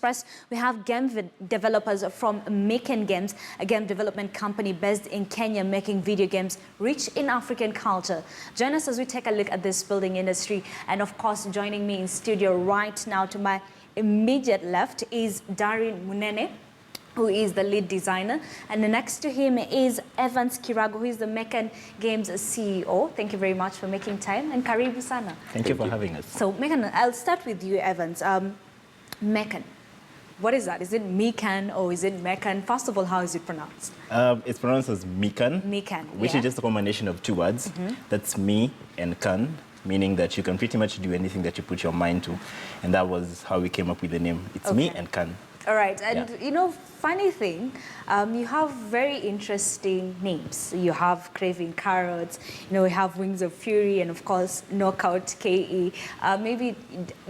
Express, we have developers from Mekan Games, a game development company based in Kenya making video games rich in African culture. Join us as we take a look at this building industry. And of course, joining me in studio right now to my immediate left is Darren Munene, who is the lead designer, and next to him is Evans Kirago, who is the Mekan Games CEO. Thank you very much for making time, and karibu sana. Thank you for having us. So Mekan, I'll start with you, Evans. Mekan, what is that? Is it Mekan or is it Mekan? First of all, how is it pronounced? It's pronounced as Mekan, which is just a combination of two words. That's me and kan, meaning that you can pretty much do anything that you put your mind to. And that was how we came up with the name. It's me and kan. All right, and you know, funny thing, you have very interesting names. You have Craving Carrots, you know, we have Wings of Fury, and of course, Knockout KE. Maybe,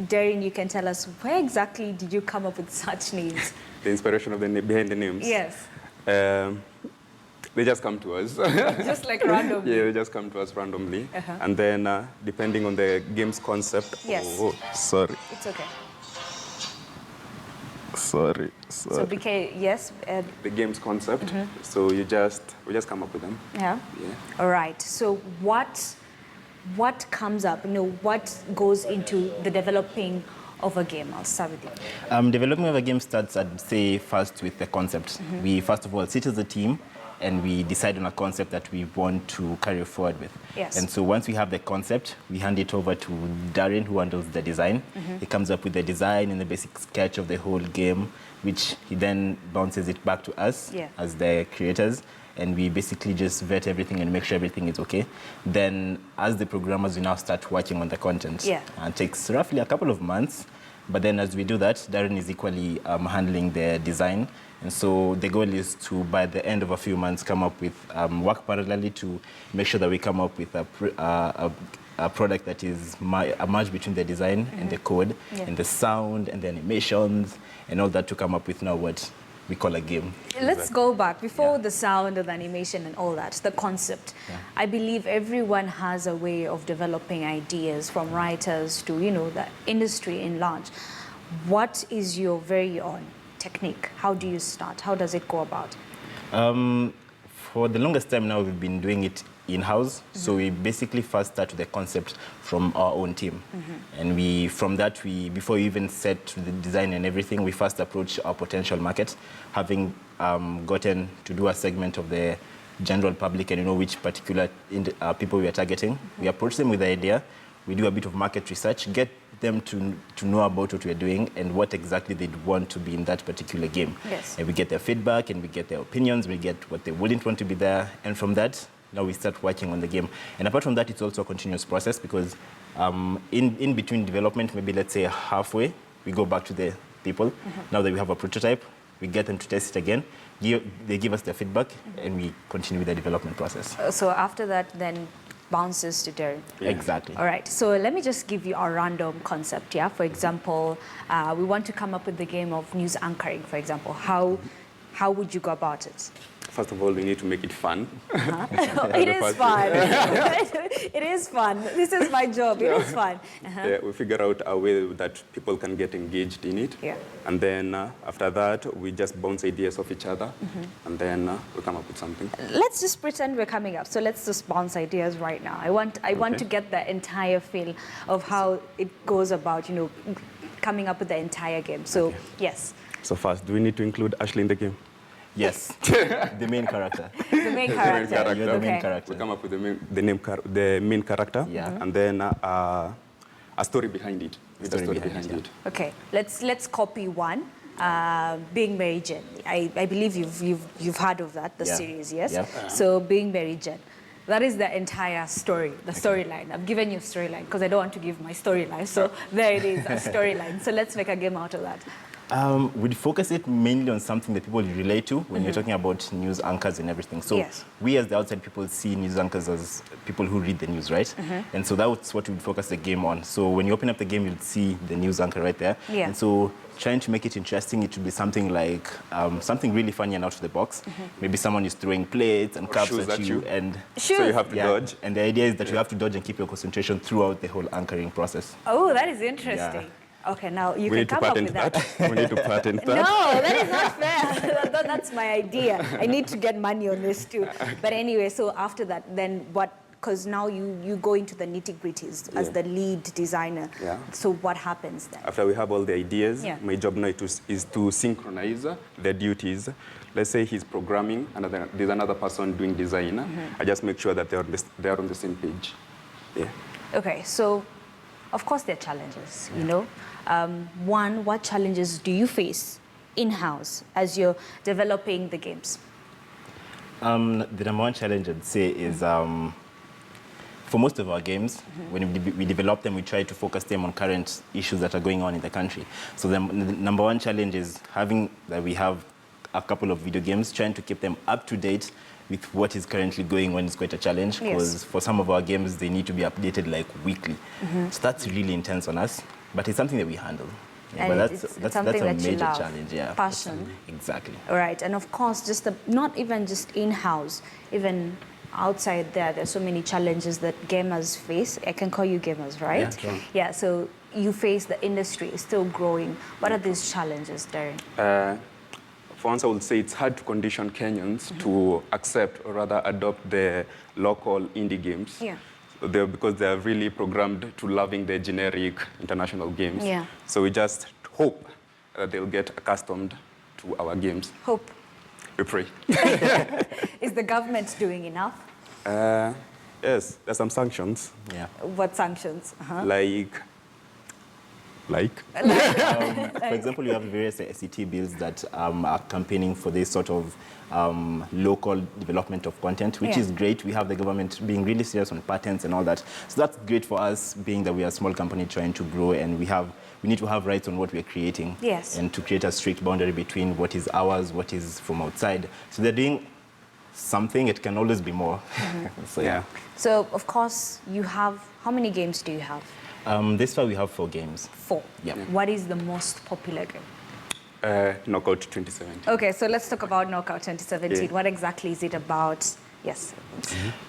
Darren, you can tell us, where exactly did you come up with such names? The inspiration of behind the names? Yes. They just come to us. Just like randomly? Yeah, they just come to us randomly. And then, depending on the game's concept... Yes. Oh, sorry. It's okay. Sorry. So BK, yes. The game's concept. So we just come up with them. Yeah. All right. So what comes up? You know, what goes into the developing of a game? I'll start with you. Development of a game starts, I'd say, first with the concept. We first of all sit as a team, and we decide on a concept that we want to carry forward with. Yes. And so once we have the concept, we hand it over to Darren, who handles the design. He comes up with the design and the basic sketch of the whole game, which he then bounces it back to us as the creators. And we basically just vet everything and make sure everything is okay. Then, as the programmers, we now start working on the content. And it takes roughly a couple of months. But then as we do that, Darren is equally handling the design. And so the goal is to, by the end of a few months, come up with work parallelly to make sure that we come up with a product that is a merge between the design and the code and the sound and the animations and all that to come up with now what we call a game. Let's go back before the sound and the animation and all that, the concept. I believe everyone has a way of developing ideas, from writers to, you know, the industry in large. What is your very own technique? How do you start? How does it go about? For the longest time now, we've been doing it in-house. So we basically first start with the concept from our own team. And from that, before we even set the design and everything, we first approach our potential market, having gotten to do a segment of the general public and you know which particular people we are targeting. We approach them with the idea. We do a bit of market research, get them to know about what we're doing and what exactly they'd want to be in that particular game. And we get their feedback and we get their opinions, we get what they wouldn't want to be there. And from that, now we start working on the game. And apart from that, it's also a continuous process because in between development, maybe let's say halfway, we go back to the people. Now that we have a prototype, we get them to test it again. They give us their feedback and we continue with the development process. So after that, then bounces to Darren. Exactly. All right, so let me just give you a random concept, For example, we want to come up with the game of news anchoring, for example. How would you go about it? First of all, we need to make it fun. It is fun. It is fun. This is my job. It is fun. We figure out a way that people can get engaged in it. And then after that, we just bounce ideas off each other. And then we come up with something. Let's just pretend we're coming up. So let's just bounce ideas right now. I want to get the entire feel of how it goes about, you know, coming up with the entire game. So, yes. So first, do we need to include Ashley in the game? Yes, the main character. The main character. You're the main character. We come up with the main character, and then a story behind it. With a story behind it. Okay, let's copy one. Being Mary Jane. I believe you've heard of that, the series, yes? So Being Mary Jane. That is the entire story, the storyline. I've given you a storyline because I don't want to give my storyline. So there it is, a storyline. So let's make a game out of that. We'd focus it mainly on something that people relate to when you're talking about news anchors and everything. So we as the outside people see news anchors as people who read the news, right? And so that's what we'd focus the game on. So when you open up the game, you'll see the news anchor right there. And so trying to make it interesting, it would be something like something really funny and out of the box. Maybe someone is throwing plates and cups at you. And so you have to dodge. And the idea is that you have to dodge and keep your concentration throughout the whole anchoring process. Oh, that is interesting. Okay, now you We can need to come up patent with that. We need to patent that. No, that is not fair. That's my idea. I need to get money on this too. But anyway, so after that, then what? Because now you go into the nitty-gritties as the lead designer. Yeah. So what happens then? After we have all the ideas, Yeah. my job now is to synchronize the duties. Let's say he's programming, and there's another person doing design. I just make sure that they're on the same page. Yeah. Okay, so of course there are challenges, you know. One, what challenges do you face in-house as you're developing the games? The number one challenge I'd say is for most of our games, when we develop them, we try to focus them on current issues that are going on in the country. So the number one challenge is we have a couple of video games, trying to keep them up to date with what is currently going on is quite a challenge, because for some of our games, they need to be updated like weekly. So that's really intense on us, but it's something that we handle. Yeah, but that's a major challenge. Yeah, passion. Exactly. All right, and of course, not even just in-house, even outside there's so many challenges that gamers face. I can call you gamers, right? Yeah, sure. Yeah, so you face the industry is still growing. What are these challenges, Darren? For once, I would say it's hard to condition Kenyans to accept or rather adopt the local indie games. Yeah. Because they're really programmed to loving the generic international games. Yeah. So we just hope that they'll get accustomed to our games. Hope. We pray. Is the government doing enough? Yes, there's some sanctions. Yeah. What sanctions? For example, you have various SET bills that are campaigning for this sort of local development of content, which is great. We have the government being really serious on patents and all that. So that's great for us, being that we are a small company trying to grow, and we need to have rights on what we're creating. Yes. And to create a strict boundary between what is ours, what is from outside. So they're doing something. It can always be more. So yeah. So of course you have, how many games do you have? This far we have 4 games. 4. Yeah. What is the most popular game? Knockout 2017. Okay, so let's talk about Knockout 2017. What exactly is it about? Yes.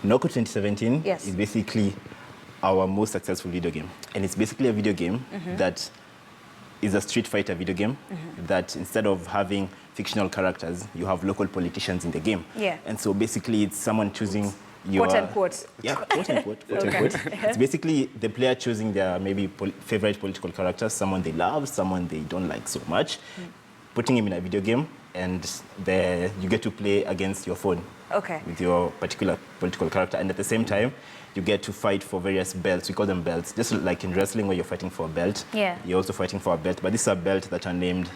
Knockout 2017 Yes. is basically our most successful video game. And it's basically a video game that is a Street Fighter video game that instead of having fictional characters, you have local politicians in the game. Yeah. And so basically it's someone choosing your... Quote unquote. Yeah, quote unquote. Quote unquote. It's basically the player choosing their maybe favorite political character, someone they love, someone they don't like so much, putting him in a video game, and you get to play against your phone with your particular political character. And at the same time, you get to fight for various belts. We call them belts. Just like in wrestling where you're fighting for a belt, you're also fighting for a belt. But these are belts that are named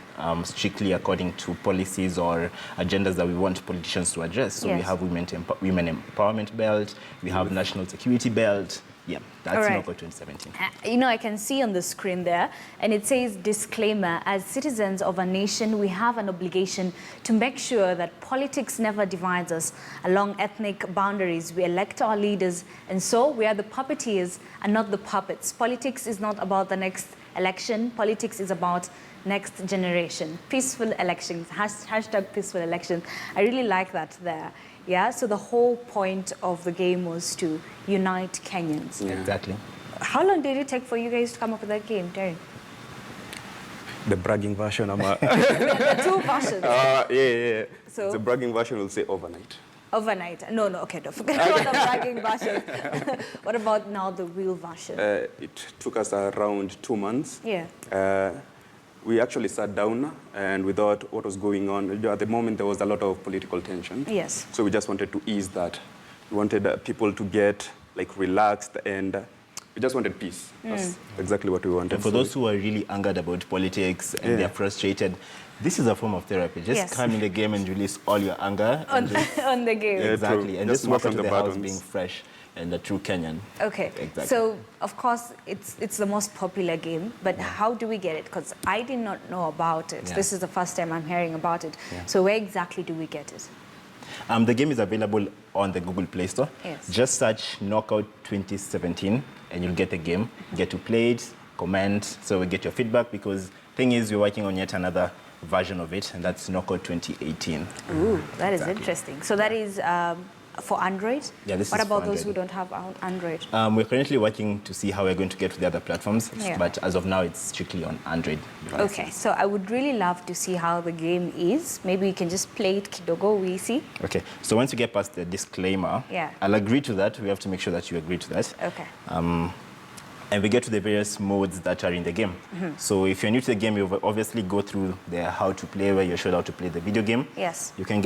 strictly according to policies or agendas that we want politicians to address. So we have women empowerment belt, we have national security belt. Yeah, that's Knockout 2017. You know, I can see on the screen there, and it says, disclaimer, as citizens of a nation, we have an obligation to make sure that politics never divides us along ethnic boundaries. We elect our leaders, and so we are the puppeteers and not the puppets. Politics is not about the next election. Politics is about next generation. Peaceful elections, hashtag peaceful elections. I really like that there. Yeah, so the whole point of the game was to unite Kenyans. Yeah. Exactly. How long did it take for you guys to come up with that game, Darren? The bragging version. The 2 versions. Yeah. So the bragging version will say overnight. Overnight. No, okay, don't forget about the bragging version. What about now the real version? It took us around 2 months. Yeah. We actually sat down and we thought what was going on. At the moment, there was a lot of political tension. Yes. So we just wanted to ease that. We wanted people to get relaxed, and we just wanted peace. That's exactly what we wanted. And for those who are really angered about politics and they're frustrated, this is a form of therapy. Just come in the game and release all your anger. On the game. Yeah, exactly. And just walk into the house buttons. being fresh and a true Kenyan. Okay. Exactly. So, of course, it's the most popular game, but how do we get it? Because I did not know about it. Yeah. This is the first time I'm hearing about it. Yeah. So where exactly do we get it? The game is available on the Google Play Store. Yes. Just search Knockout 2017 and you'll get the game. Get to play it, comment, so we get your feedback, because thing is we're working on yet another version of it, and that's Knockout 2018. Ooh, that is interesting. So that is for Android? Yeah, this what is about for those who Android. don't have Android? We're currently working to see how we're going to get to the other platforms, Yeah. but as of now, it's strictly on Android devices. Okay, so I would really love to see how the game is. Maybe we can just play it kidogo, we see. Okay, so once you get past the disclaimer, Yeah. I'll agree to that. We have to make sure that you agree to that. Okay. And we get to the various modes that are in the game. So if you're new to the game, you obviously go through the how to play, where you're showed how to play the video game. Yes. You can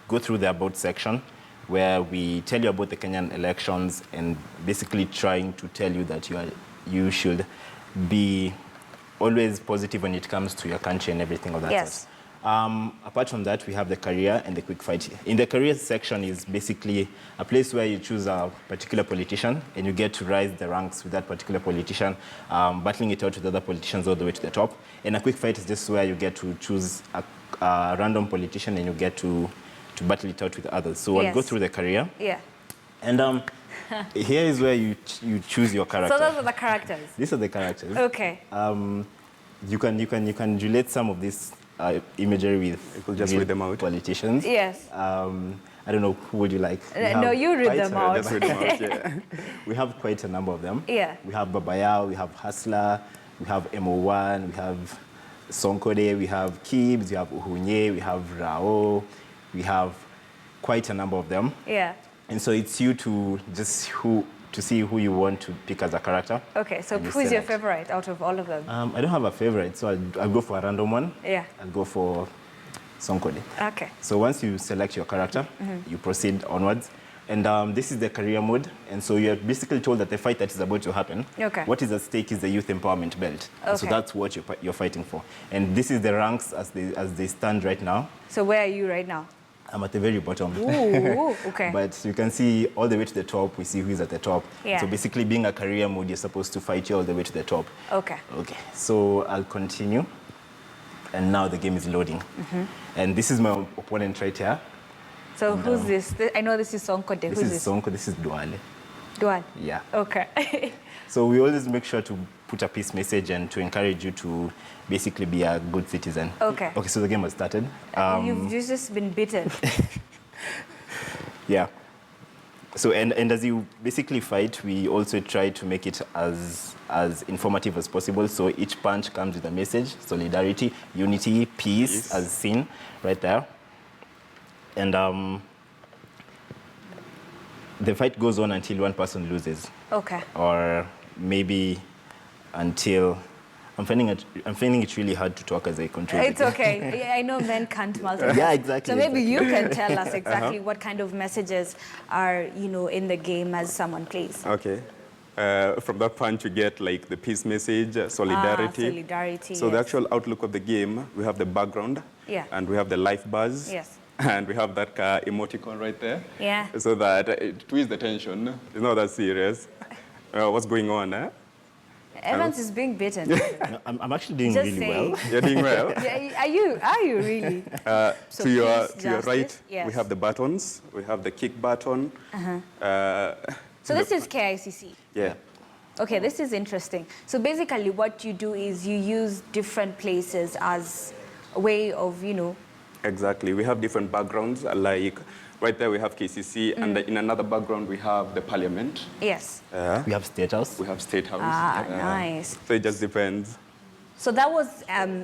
go through the about section, where we tell you about the Kenyan elections and basically trying to tell you that you should be always positive when it comes to your country and everything of that Yes. sort. Apart from that, we have the career and the quick fight. In the career section is basically a place where you choose a particular politician and you get to rise the ranks with that particular politician, battling it out with other politicians all the way to the top. And a quick fight is just where you get to choose a random politician and you get to battle it out with others. So I'll go Yes. through the career. Yeah. And here is where you choose your character. So those are the characters. These are the characters. Okay. You can relate some of this imagery with could just real read them out. politicians. Yes. I don't know, who would you like? No, you read them out. Just read them out, yeah. We have quite a number of them. Yeah. We have Babaya, we have Hustler, we have MO1, we have Sonkode, we have Kibs, we have Uhunye, we have Rao, we have quite a number of them. Yeah. And so it's you to see who you want to pick as a character. Okay, so And you who's your select. favorite out of all of them? I don't have a favorite, so I'll go for a random one. Yeah. I'll go for Sonkode. Okay. So once you select your character, you proceed onwards. And this is the career mode. And so you're basically told that the fight that is about to happen, Okay. what is at stake is the youth empowerment belt. And so Okay. that's what you're fighting for. And this is the ranks as they stand right now. So where are you right now? I'm at the very bottom. Ooh, okay. But you can see all the way to the top, we see who is at the top. Yeah. So basically being a career mode, you're supposed to fight you all the way to the top. Okay. Okay, so I'll continue. And now the game is loading. And this is my opponent right here. So who's this? I know this is Sonkode. This Who's is this? Sonko, this is Duale. Duan. Yeah. Okay. So we always make sure to put a peace message and to encourage you to basically be a good citizen. Okay. Okay, so the game has started. You've just been beaten. Yeah. So and as you basically fight, we also try to make it as informative as possible. So each punch comes with a message: solidarity, unity, peace, as seen right there. And the fight goes on until one person loses, Okay. or maybe until I'm finding it really hard to talk as I control. It's it. okay. Yeah, I know men can't multitask. Yeah, exactly, So maybe you exactly. can tell us exactly what kind of messages are, in the game as someone plays. Okay. From that punch, you get like the peace message, solidarity. Solidarity, So the yes. actual outlook of the game, we have the background, Yeah. and we have the life bars, Yes. and we have that emoticon right there. Yeah. So that it twists the tension. It's not that serious. What's going on? Evans is being beaten. No, I'm actually doing Just really saying. well. You're doing well. Yeah, are you really? So To your peace, right, justice, yes. we have the buttons. We have the kick button. So this is KICC. Yeah. Okay, this is interesting. So basically what you do is you use different places as a way of, Exactly. We have different backgrounds. Like right there, we have KCC, and in another background, we have the Parliament. Yes. We have State House. We have State House. Ah, nice. So it just depends. So that was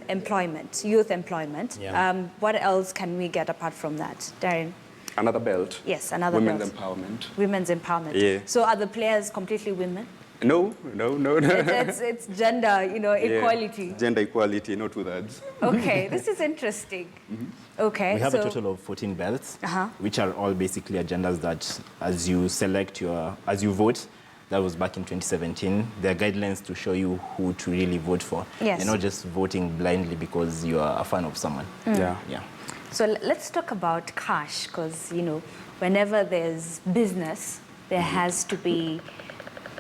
employment, youth employment. Yeah. What else can we get apart from that, Darren? Another belt. Yes, another Women's belt. empowerment. Women's empowerment. Yeah. So are the players completely women? No. It's gender, equality. Yeah. Gender equality, no two thirds. Okay, this is interesting. Okay, We have so a total of 14 belts, Uh-huh. which are all basically agendas that, as you vote, that was back in 2017, there are guidelines to show you who to really vote for. Yes. And not just voting blindly because you are a fan of someone. Yeah. Yeah. So let's talk about cash, because whenever there's business, there has to be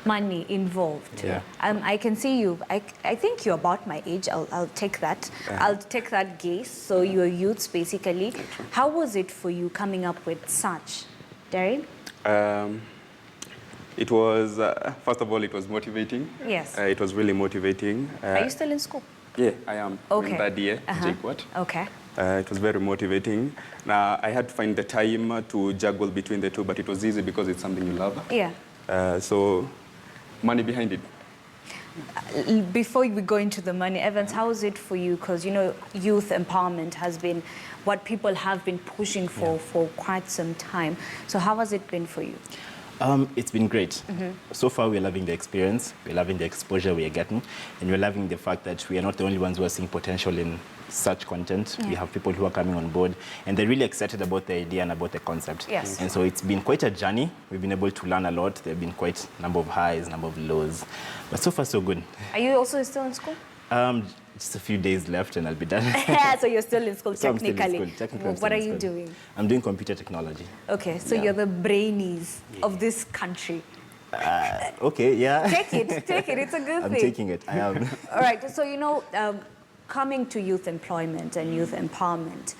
money involved. Yeah. I can see you. I think you're about my age. I'll take that. I'll take that guess. So you're youths basically. How was it for you coming up with such, Darren? It was, first of all, it was motivating. Yes. It was really motivating. Are you still in school? Yeah, I am. Okay. In third year, JKUAT. Okay. It was very motivating. Now, I had to find the time to juggle between the two, but it was easy because it's something you love. Yeah. So, money behind it. Before we go into the money, Evans, how is it for you? Because, you know, youth empowerment has been what people have been pushing for quite some time. So how has it been for you? It's been great. So far, we're loving the experience, we're loving the exposure we are getting, and we're loving the fact that we are not the only ones who are seeing potential in such content. We have people who are coming on board, and they're really excited about the idea and about the concept. Yes. And so it's been quite a journey. We've been able to learn a lot. There have been quite a number of highs, number of lows, but so far, so good. Are you also still in school? Just a few days left and I'll be done. So you're still in school, So I'm still in technically. school. Technically, I'm What still are in you school. doing? I'm doing computer technology. Okay, so you're the brainies of this country. Okay, yeah. Take it, it's a good I'm thing. taking it, I am. All right, so you know, coming to youth employment and youth empowerment,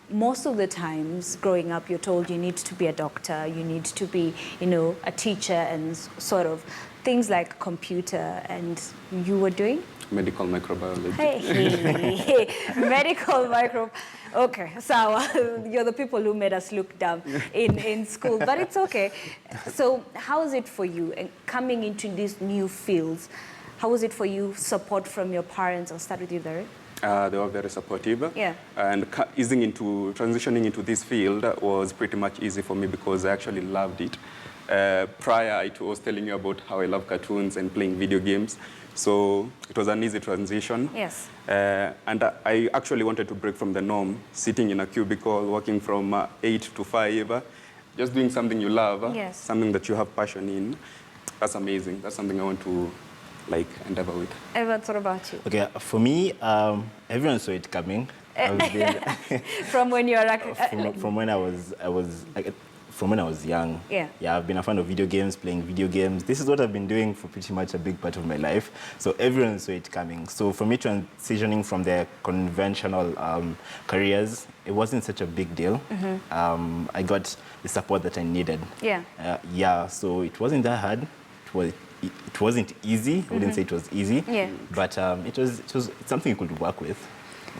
most of the times growing up, you're told you need to be a doctor, you need to be, you know, a teacher and sort of things like computer, and you were doing? Medical microbiology. Hey, medical micro. Okay, so you're the people who made us look dumb in school, but it's okay. So how is it for you coming into these new fields? How was it for you, support from your parents? I'll start with you there. They were very supportive. Yeah. And transitioning into this field was pretty much easy for me because I actually loved it. Prior, I was telling you about how I love cartoons and playing video games. So it was an easy transition. Yes. And I actually wanted to break from the norm, sitting in a cubicle, working from 8 to 5, just doing something you love, Yes. something that you have passion in. That's amazing. That's something I want to endeavor with. Evan, what about you? Okay, for me, everyone saw it coming. From when you were From when I was young. Yeah. Yeah, I've been a fan of video games, playing video games. This is what I've been doing for pretty much a big part of my life. So everyone saw it coming. So for me, transitioning from the conventional careers, it wasn't such a big deal. I got the support that I needed. Yeah. Yeah, so it wasn't that hard. It wasn't easy. I wouldn't say it was easy. Yeah. But it's something you could work with.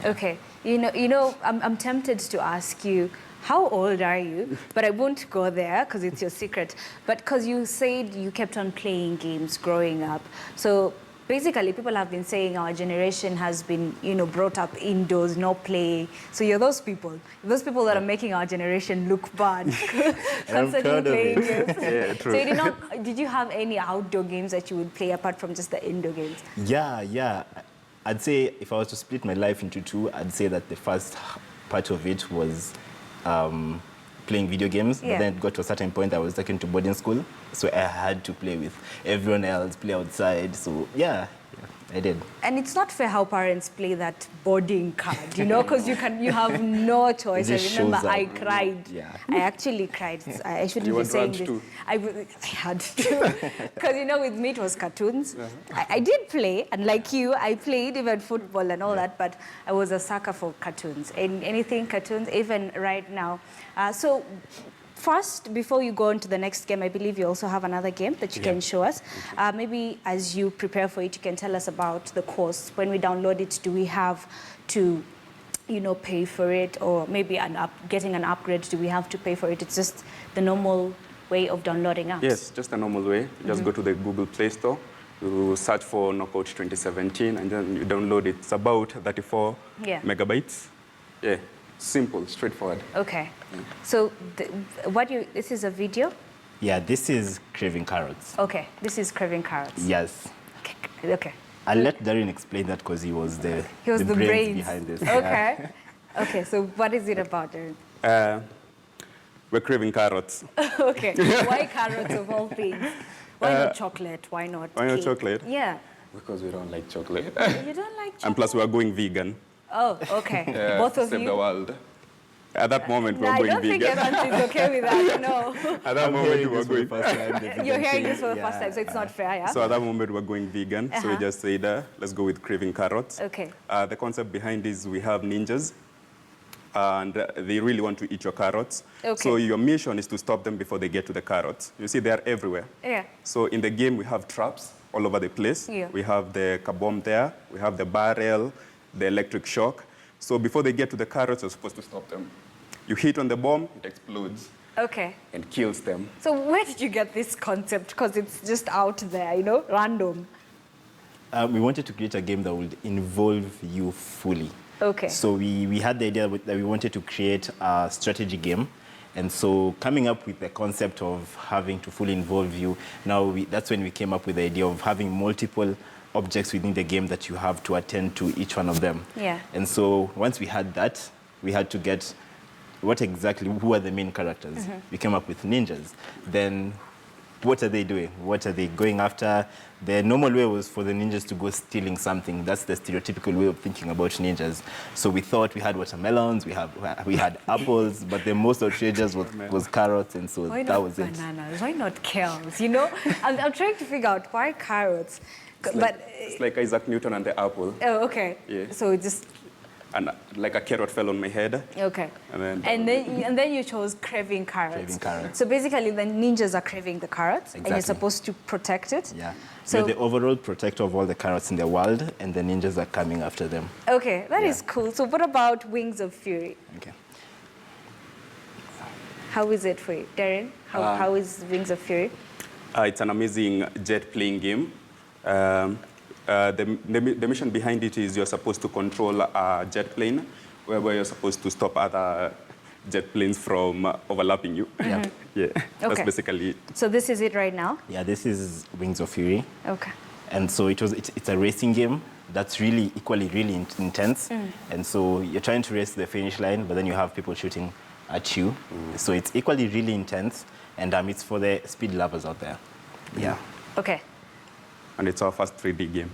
Okay, you know, I'm tempted to ask you, how old are you? But I won't go there because it's your secret. But because you said you kept on playing games growing up, so basically people have been saying our generation has been, you know, brought up indoors, no play. So you're those people that are making our generation look bad, constantly playing games. Yeah, true. So did you have any outdoor games that you would play apart from just the indoor games? Yeah. I'd say if I was to split my life into two, I'd say that the first part of it was playing video games. Yeah. But then it got to a certain point I was taken to boarding school, so I had to play with everyone else, play outside. So yeah, I did. And it's not fair how parents play that boarding card, you know, because you have no choice. It I just remember shows up. I cried. Yeah. I actually cried. I shouldn't You be want saying ranch this. too? I had to. Because, you know, with me it was cartoons. I did play, and like you, I played even football and all that, but I was a sucker for cartoons. Anything cartoons, even right now. So first, before you go on to the next game, I believe you also have another game that you can show us. Maybe as you prepare for it, you can tell us about the course. When we download it, do we have to, you know, pay for it? Or maybe getting an upgrade, do we have to pay for it? It's just the normal way of downloading apps? Yes, just a normal way. You just go to the Google Play Store, you search for Knockout 2017, and then you download it. It's about 34 megabytes. Yeah, simple, straightforward. Okay. So this is a video? Yeah, this is Craving Carrots. Okay, this is Craving Carrots. Yes. Okay. I'll let Darren explain that because he was the brains behind this. Okay. Okay, so what is it about, Darren? We're craving carrots. Okay. Why carrots of all things? Why not chocolate? Why not Why not cake? chocolate? Yeah. Because we don't like chocolate. You don't like chocolate? And plus, we're going vegan. Oh, okay. Both of Save you? the world. At that moment, No, we're I going don't think vegan. Evans is okay with that, no. At that moment, we're going. You're hearing this for the first time, so it's not fair, yeah? So at that moment, we're going vegan. So we just said, let's go with craving carrots. Okay. The concept behind this, we have ninjas. And they really want to eat your carrots. Okay. So your mission is to stop them before they get to the carrots. You see, they are everywhere. Yeah. So in the game, we have traps all over the place. Yeah. We have the bomb there. We have the barrel, the electric shock. So before they get to the carrots, you're supposed to stop them. You hit on the bomb, it explodes. Okay. And kills them. So where did you get this concept? Because it's just out there, you know, random. We wanted to create a game that would involve you fully. Okay. So we had the idea that we wanted to create a strategy game. And so coming up with the concept of having to fully involve you, that's when we came up with the idea of having multiple objects within the game that you have to attend to each one of them. Yeah. And so once we had that, we had to get who are the main characters. We came up with ninjas. Then what are they doing? What are they going after? The normal way was for the ninjas to go stealing something. That's the stereotypical way of thinking about ninjas. So we thought we had watermelons, we had apples, but the most outrageous was carrots, and so that was it. Bananas? Why not kales? You know, I'm trying to figure out why carrots. It's like Isaac Newton and the apple. Oh, okay. Yeah. So just. And like a carrot fell on my head. Okay. And then you chose craving carrots. Craving carrots. So basically, the ninjas are craving the carrots, Exactly. and you're supposed to protect it. Yeah. So We're the overall protector of all the carrots in the world, and the ninjas are coming after them. okay, that is Yeah. cool. So what about Wings of Fury? Okay. How is it for you, Darren? How is Wings of Fury? it's an amazing jet playing game. The mission behind it is you're supposed to control a jet plane, where you're supposed to stop other jet planes from overlapping you. Yeah. Yeah, that's Okay. basically it. So this is it right now? Yeah, this is Wings of Fury. Okay. And so it's a racing game that's really intense. And so you're trying to race to the finish line, but then you have people shooting at you. So it's equally really intense, and it's for the speed lovers out there. Yeah. Okay. And it's our first 3D game.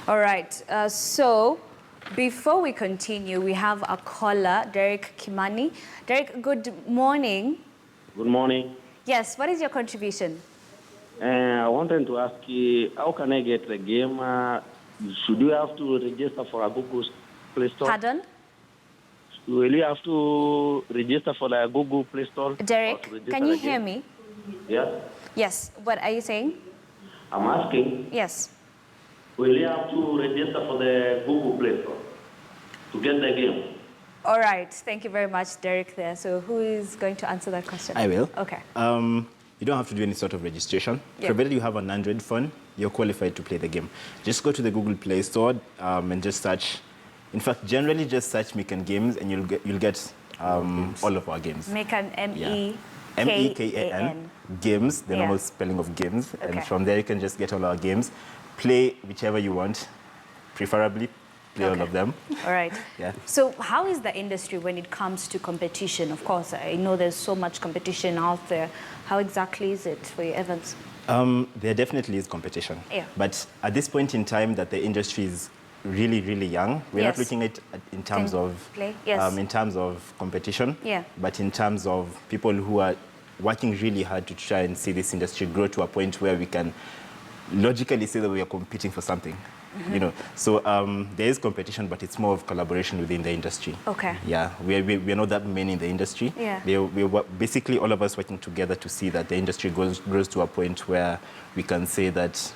All right. So before we continue, we have a caller, Derek Kimani. Derek, good morning. Good morning. Yes, what is your contribution? I wanted to ask you, how can I get the game? Should you have to register for a Google Play Store? Pardon? Will you have to register for the Google Play Store? Derek, can you hear me? Yeah. Yes. What are you saying? I'm asking, Yes. will you have to register for the Google Play Store to get the game? All right. Thank you very much, Derek, there. So who is going to answer that question? I will. Okay. You don't have to do any sort of registration. Yeah. Provided you have an Android phone, you're qualified to play the game. Just go to the Google Play Store and just search. In fact, generally just search Mekan Games, and you'll get all of our games. Mekan, M-E-K-A-N, M-E-K-A-N. games, the Yeah. normal spelling of games. Okay. And from there, you can just get all our games. Play whichever you want, preferably play all of them. All right. Yeah. So how is the industry when it comes to competition? Of course, I know there's so much competition out there. How exactly is it for you, Evans? There definitely is competition. Yeah. But at this point in time that the industry is really, really young, we're Yes. not looking at in terms of play? Yes. in terms of competition, Yeah. but in terms of people who are working really hard to try and see this industry grow to a point where we can logically say that we are competing for something. You know, so there is competition, but it's more of collaboration within the industry. Okay. Yeah, we're not that many in the industry. Yeah. We're basically all of us working together to see that the industry grows to a point where we can say that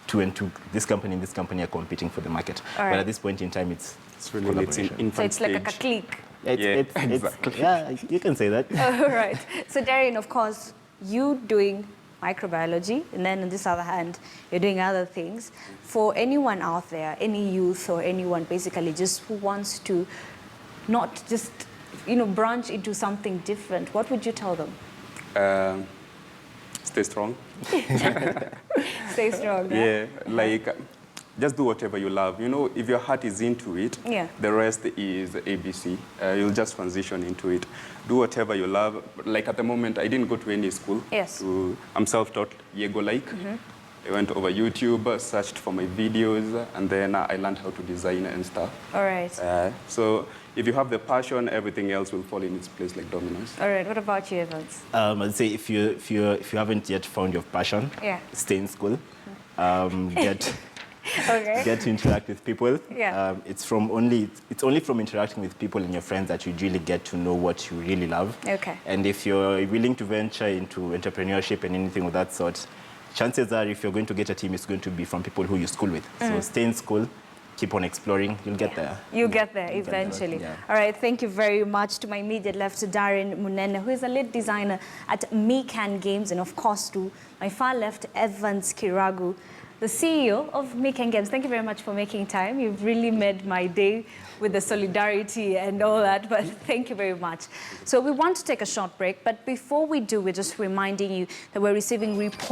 two and two, this company and this company are competing for the market. All right. But at this point in time, it's Really, it's in collaboration. infant So it's like a stage. clique. Exactly. Yeah, you can say that. All right. So Darren, of course, you doing microbiology, and then on this other hand, you're doing other things. For anyone out there, any youth or anyone basically just who wants to not just, branch into something different, what would you tell them? Stay strong. Stay strong. Yeah, like just do whatever you love. You know, if your heart is into it, Yeah. the rest is ABC. You'll just transition into it. Do whatever you love. Like at the moment, I didn't go to any school. Yes. I'm self-taught, Yego-like. I went over YouTube, searched for my videos, and then I learned how to design and stuff. All right. So if you have the passion, everything else will fall in its place like dominoes. All right. What about you, Evans? I'd say if you haven't yet found your passion, Yeah. stay in school. Okay. Get to interact with people. Yeah. It's only from interacting with people and your friends that you really get to know what you really love. Okay. And if you're willing to venture into entrepreneurship and anything of that sort, chances are if you're going to get a team, it's going to be from people who you school with. So stay in school, keep on exploring, you'll get there. You'll get there eventually. Yeah. All right, thank you very much. To my immediate left, to Darren Munene, who is a lead designer at Mekan Games, and of course to my far left, Evans Kiragu, the CEO of Mekan Games. Thank you very much for making time. You've really made my day with the solidarity and all that, but thank you very much. So we want to take a short break, but before we do, we're just reminding you that we're receiving reports